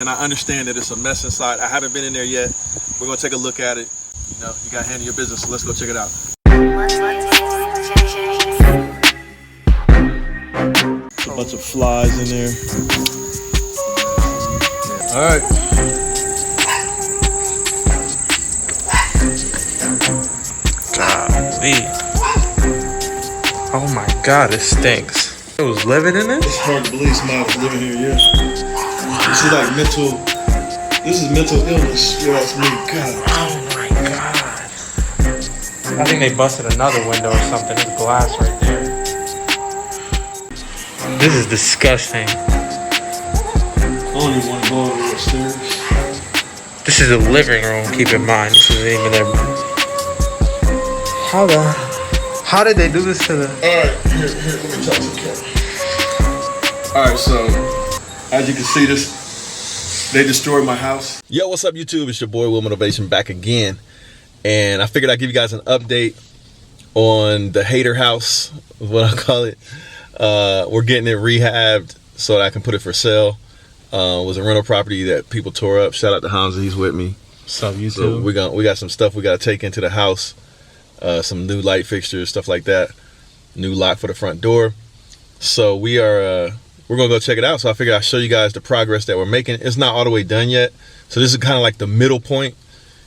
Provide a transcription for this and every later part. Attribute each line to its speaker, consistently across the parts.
Speaker 1: And I understand that it's a mess inside. I haven't been in there yet. We're gonna take a look at it. You know, you gotta handle your business, so let's go check it out. A bunch of flies in there. All right.
Speaker 2: Golly. Oh my God, it stinks. It was living in it?
Speaker 1: It's hard to believe somebody was living here, yeah. This is like this is mental illness. You ask me, God.
Speaker 2: Oh my God. I think they busted another window or something. There's glass right there. This is disgusting.
Speaker 1: I don't even want to go over upstairs.
Speaker 2: This is a living room, keep in mind. This isn't even their... How did they do this to the...
Speaker 1: Alright, here, let me talk to the camera. Alright, so, as you can see, they destroyed my house. Yo, what's up, YouTube? It's your boy, Will Motivation, back again. And I figured I'd give you guys an update on the hater house, is what I call it. We're getting it rehabbed so that I can put it for sale. It was a rental property that people tore up. Shout out to Hamza, he's with me.
Speaker 2: What's up, YouTube?
Speaker 1: So we got some stuff we got to take into the house. Some new light fixtures, stuff like that. New lock for the front door. So we're gonna go check it out. So I figured I'd show you guys the progress that we're making. It's not all the way done yet. So this is kind of like the middle point.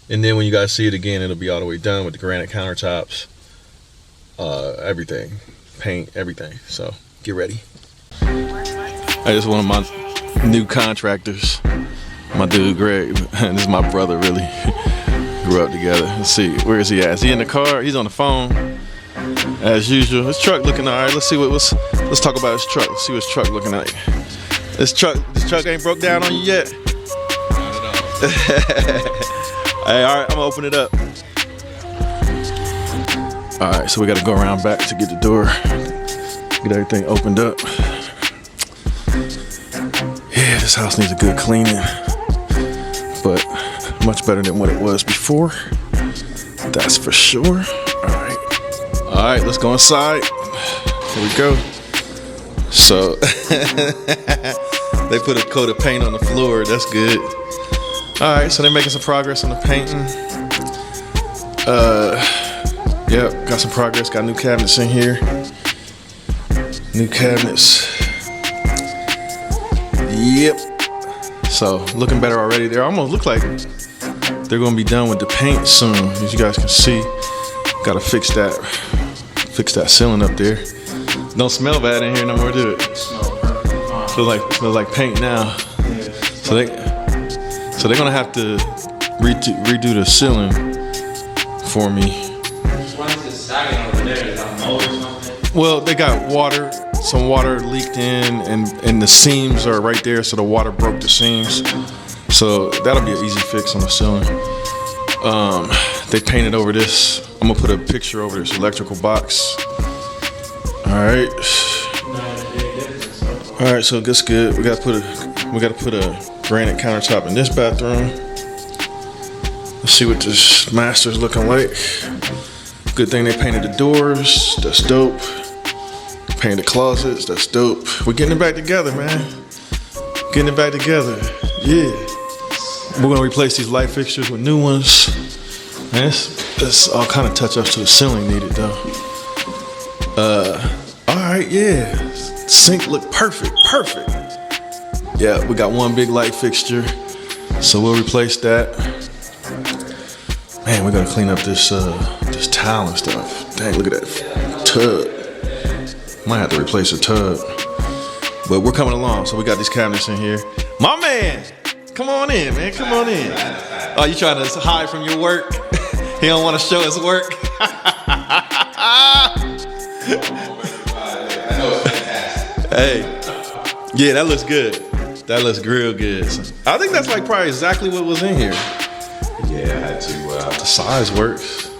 Speaker 1: And then when you guys see it again, it'll be all the way done with the granite countertops, everything, paint, everything. So get ready. Hey, this is one of my new contractors. My dude, Greg. This is my brother, really. Grew up together. Let's see, where is he at? Is he in the car? He's on the phone, as usual. His truck looking all right. Let's talk about his truck. Let's see what his truck looking like. This truck ain't broke down on you yet? Not at all. Hey, all right, I'm gonna open it up. All right, so we gotta go around back to get the door, get everything opened up. Yeah, this house needs a good cleaning, but much better than what it was before. That's for sure. All right, let's go inside. Here we go. So they put a coat of paint on the floor. That's good. All right, so they're making some progress on the painting. Yep, got some progress. Got new cabinets in here. New cabinets. Yep. So looking better already. They almost look like they're gonna be done with the paint soon. As you guys can see, gotta fix that ceiling up there. Don't smell bad in here no more, do it? Smells like paint now. So they're gonna have to redo the ceiling for me.
Speaker 2: Why is it sagging over there? Is that mold or something?
Speaker 1: Well, they got water. Some water leaked in, and the seams are right there, so the water broke the seams. So that'll be an easy fix on the ceiling. They painted over this. I'm gonna put a picture over this electrical box. All right. All right, so that's good. We gotta put a granite countertop in this bathroom. Let's see what this master's looking like. Good thing they painted the doors. That's dope. Painted the closets. That's dope. We're getting it back together, man. Getting it back together. Yeah. We're gonna replace these light fixtures with new ones. Man, it's all kind of touch-ups to the ceiling needed though. All right, yeah. Sink look perfect. Yeah, we got one big light fixture, so we'll replace that. Man, we're gonna clean up this tile and stuff. Dang, look at that tub. Might have to replace the tub, but we're coming along. So we got these cabinets in here. My man, come on in, man. Come on in. Oh, you trying to hide from your work? He don't want to show his work. Hey, yeah, that looks good. That looks real good. I think that's like probably exactly what was in here.
Speaker 3: Yeah, I had to.
Speaker 1: The size works.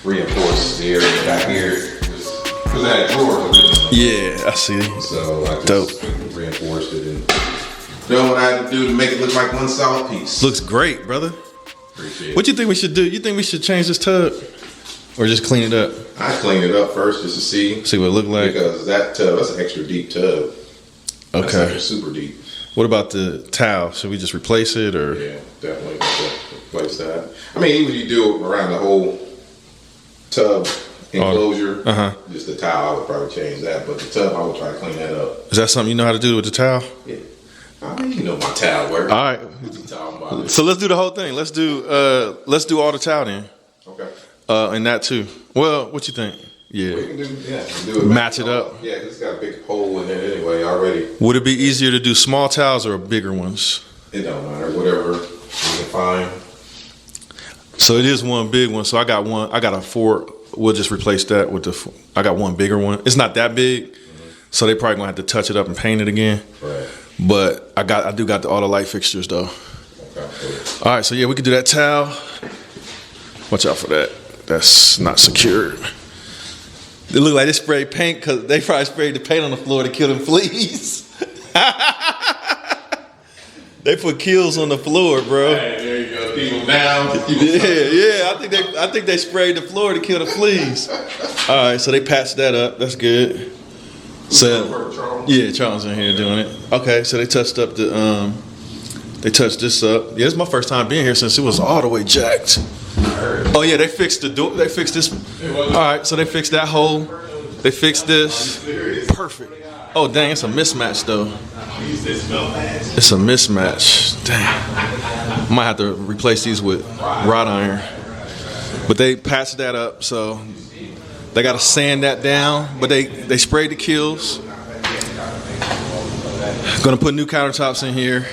Speaker 3: Reinforce the area back here because I had drawers originally.
Speaker 1: Yeah, I see.
Speaker 3: So I just reinforced it and done what I had to do to make it look like one solid piece.
Speaker 1: Looks great, brother.
Speaker 3: Appreciate it.
Speaker 1: What you think we should do? You think we should change this tub or just clean it up?
Speaker 3: I cleaned it up first just to see
Speaker 1: what it look like.
Speaker 3: Because that tub, that's an extra deep tub. That's
Speaker 1: Okay.
Speaker 3: extra super deep.
Speaker 1: What about the towel? Should we just replace it or?
Speaker 3: Yeah, definitely replace that. I mean, even if you do it around the whole tub enclosure, just the towel, I would probably change that. But the tub, I would try to clean that up.
Speaker 1: Is that something you know how to do with the towel?
Speaker 3: Yeah. I mean, you know my towel work.
Speaker 1: All right.
Speaker 3: What you talking about?
Speaker 1: So let's do the whole thing. Let's do all the towel then.
Speaker 3: Okay.
Speaker 1: And that too. Well, what you think? Yeah.
Speaker 3: We can do it.
Speaker 1: Match it up.
Speaker 3: Yeah, 'cause it's got a big hole in it anyway already.
Speaker 1: Would it be easier to do small towels or bigger ones?
Speaker 3: It don't matter. Whatever you can find.
Speaker 1: So it is one big one. So I got one. I got a 4. We'll just replace that with I got one bigger one. It's not that big, so they probably gonna have to touch it up and paint it again.
Speaker 3: Right.
Speaker 1: But I do got all the light fixtures though.
Speaker 3: Okay.
Speaker 1: All right, so yeah, we could do that towel. Watch out for that. That's not secured. It look like they sprayed paint because they probably sprayed the paint on the floor to kill them fleas. They put kills on the floor, bro.
Speaker 3: Hey, there you go. Keep them down.
Speaker 1: Yeah. I think they sprayed the floor to kill the fleas. All right, so they patched that up. That's good. So yeah, Charles in here doing it. Okay, so they touched up they touched this up. Yeah, it's my first time being here since it was all the way jacked. Oh yeah, they fixed the door. They fixed this. All right, so they fixed that hole. They fixed this. Perfect. Oh dang, it's a mismatch though. It's a mismatch. Dang. I might have to replace these with wrought iron. But they patched that up, so they got to sand that down. But they sprayed the kills. Gonna put new countertops in here.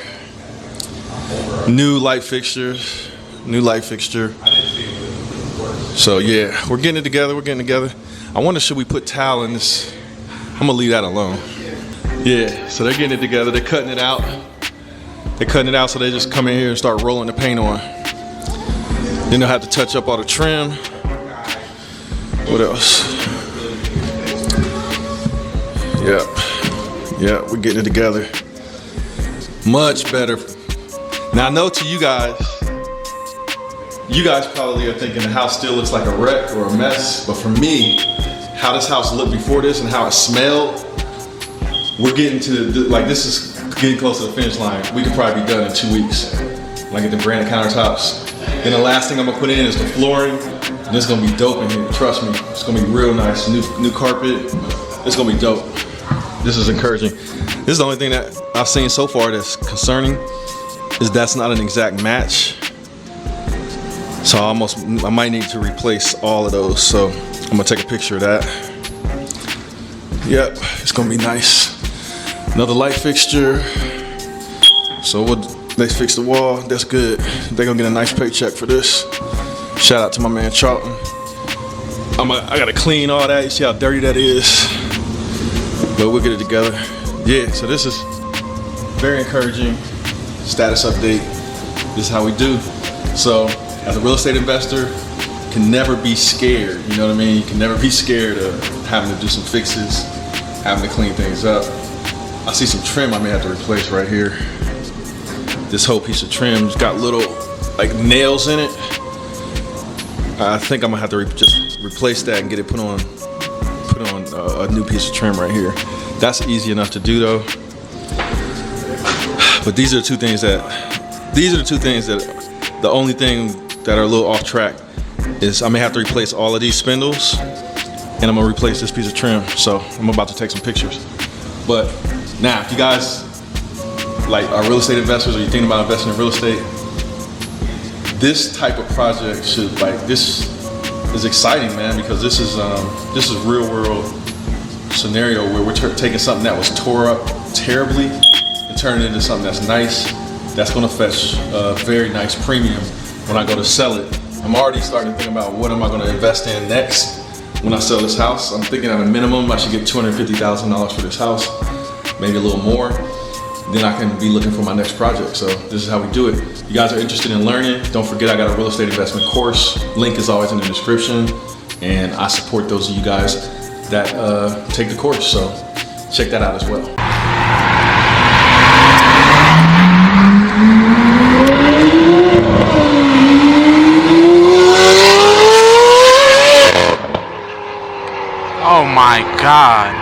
Speaker 1: New light fixtures. New light fixture. So yeah, we're getting it together. I wonder, should we put towel in this? I'm gonna leave that alone. Yeah, so they're getting it together. They're cutting it out. So they just come in here and start rolling the paint on. Then they'll have to touch up all the trim. What else? Yep, we're getting it together. Much better. Now I know to you guys probably are thinking the house still looks like a wreck or a mess, but for me, how this house looked before this and how it smelled, we're getting to this is getting close to the finish line. We could probably be done in 2 weeks. When I get the branded countertops. Then the last thing I'm gonna put in is the flooring. And it's gonna be dope in here, trust me. It's gonna be real nice, new carpet. It's gonna be dope. This is encouraging. This is the only thing that I've seen so far that's concerning, is that's not an exact match. So I might need to replace all of those. So I'm gonna take a picture of that. Yep, it's gonna be nice. Another light fixture. So they fixed the wall, that's good. They're gonna get a nice paycheck for this. Shout out to my man Charlton. I gotta clean all that, you see how dirty that is. But we'll get it together. Yeah, so this is very encouraging. Status update, this is how we do. So as a real estate investor, you can never be scared, you know what I mean? You can never be scared of having to do some fixes, having to clean things up. I see some trim I may have to replace right here. This whole piece of trim's got little like nails in it. I think I'm gonna have to just replace that and get it put on a new piece of trim right here. That's easy enough to do though. But these are the two things that the only thing that are a little off track is I may have to replace all of these spindles and I'm gonna replace this piece of trim. So I'm about to take some pictures. But now, if you guys are real estate investors or you're thinking about investing in real estate, this type of project this is exciting, man, because this is real world scenario where we're taking something that was tore up terribly and turning it into something that's nice, that's gonna fetch a very nice premium when I go to sell it. I'm already starting to think about what am I gonna invest in next when I sell this house. I'm thinking at a minimum I should get $250,000 for this house, maybe a little more. Then I can be looking for my next project. So this is how we do it. If you guys are interested in learning, don't forget I got a real estate investment course. Link is always in the description. And I support those of you guys that take the course. So check that out as well.
Speaker 2: Oh my God.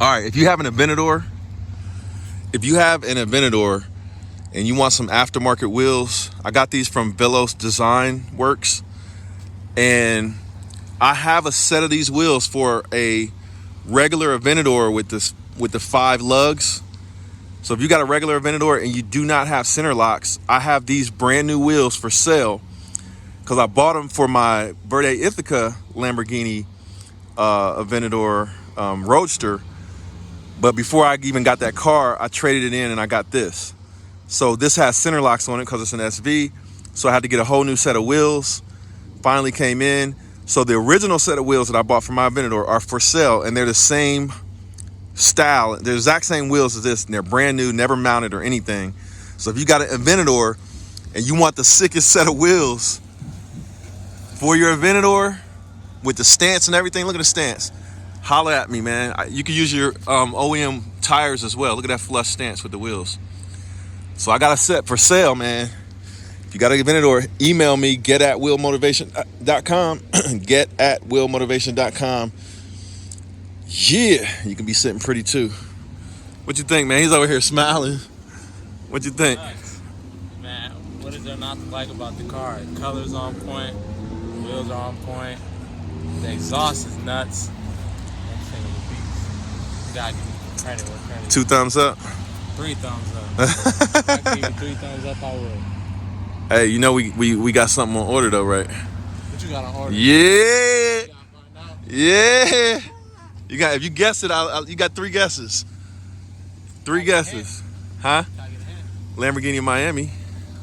Speaker 1: All right, if you have an Aventador, and you want some aftermarket wheels, I got these from Velos Design Works, and I have a set of these wheels for a regular Aventador with the 5 lugs. So if you got a regular Aventador and you do not have center locks, I have these brand new wheels for sale because I bought them for my Verde Ithaca Lamborghini Aventador Roadster. But before I even got that car, I traded it in and I got this. So this has center locks on it because it's an SV. So I had to get a whole new set of wheels. Finally came in. So the original set of wheels that I bought for my Aventador are for sale, and they're the same style. They're the exact same wheels as this, and they're brand new, never mounted or anything. So if you got an Aventador and you want the sickest set of wheels for your Aventador with the stance and everything, look at the stance. Holla at me, man. You can use your OEM tires as well. Look at that flush stance with the wheels. So I got a set for sale, man. If you got an Aventador, email me, get@willmotivation.com, get@willmotivation.com. Yeah, you can be sitting pretty too. What you think, man? He's over here smiling. What you think?
Speaker 2: Nice. Man, what is there not to like about the car? The color's on point, the wheels are on point, the exhaust is nuts. That thing is a beast. You gotta give me credit where credit is.
Speaker 1: 2 thumbs up?
Speaker 2: 3 thumbs up. If I could give you 3 thumbs up, I would.
Speaker 1: Hey, you know we got something on order though, right?
Speaker 2: What you got on order?
Speaker 1: Yeah.
Speaker 2: You gotta find out.
Speaker 1: Yeah. If you guess it, you got 3 guesses. 3 guesses. Huh?
Speaker 2: Gotta get a hint.
Speaker 1: Lamborghini Miami.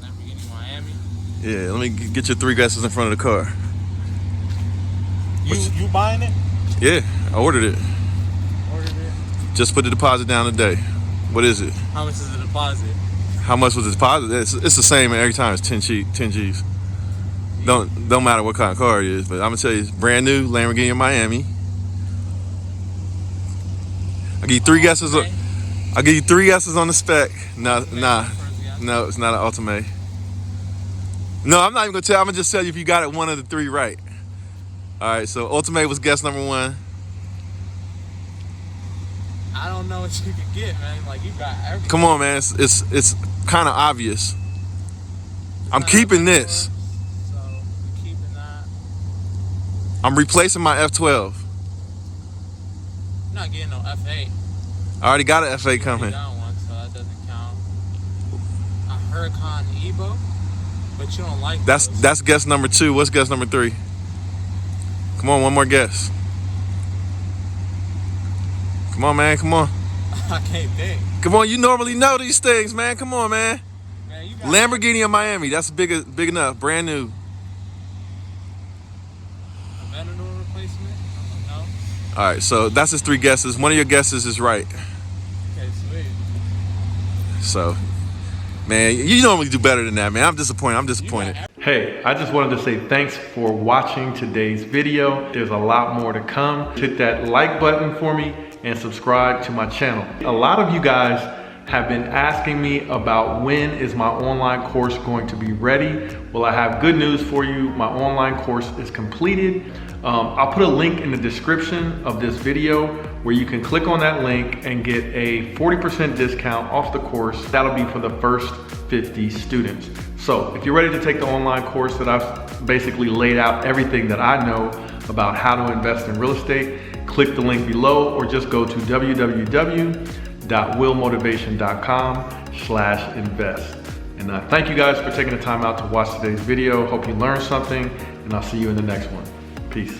Speaker 2: Lamborghini Miami.
Speaker 1: Yeah, let me get your 3 guesses in front of the car.
Speaker 2: You buying it?
Speaker 1: Yeah, I ordered it.
Speaker 2: Ordered it.
Speaker 1: Just put the deposit down today. What is it?
Speaker 2: How much is the deposit?
Speaker 1: How much was the deposit? It's the same every time. It's 10 G's. Don't matter what kind of car it is, but I'm gonna tell you, it's brand new Lamborghini Miami. I'll give you 3 guesses. I'll give you 3 guesses on the spec. Nah, it's not an Ultimate. No, I'm not even gonna tell you. I'm gonna just tell you if you got it 1 of the 3 right. All right, so Ultimate was guess number 1.
Speaker 2: I don't know what you could get, man. Like, you got everything.
Speaker 1: Come on, man. It's kind of obvious. I'm keeping this.
Speaker 2: So, you're keeping that.
Speaker 1: I'm replacing my F12.
Speaker 2: You're not getting no F8.
Speaker 1: I already got an F8
Speaker 2: You
Speaker 1: coming.
Speaker 2: got one, so that doesn't count. A Huracan Evo, but you don't like those.
Speaker 1: That's guess number 2. What's guess number 3? Come on, one more guess. Come on, man. Come on.
Speaker 2: I can't think.
Speaker 1: Come on. You normally know these things, man. Come on, man.
Speaker 2: Man, you got
Speaker 1: Lamborghini of Miami. That's big enough. Brand new.
Speaker 2: Aventador replacement? I don't know.
Speaker 1: All right. So that's his 3 guesses. One of your guesses is right.
Speaker 2: Okay, sweet.
Speaker 1: So, man, you normally do better than that, man. I'm disappointed. Hey, I just wanted to say thanks for watching today's video. There's a lot more to come. Hit that like button for me and subscribe to my channel. A lot of you guys have been asking me about when is my online course going to be ready. Well, I have good news for you. My online course is completed. I'll put a link in the description of this video where you can click on that link and get a 40% discount off the course. That'll be for the first 50 students. So if you're ready to take the online course that I've basically laid out everything that I know about how to invest in real estate, click the link below or just go to www.willmotivation.com/invest. And thank you guys for taking the time out to watch today's video. Hope you learned something, and I'll see you in the next one. Peace.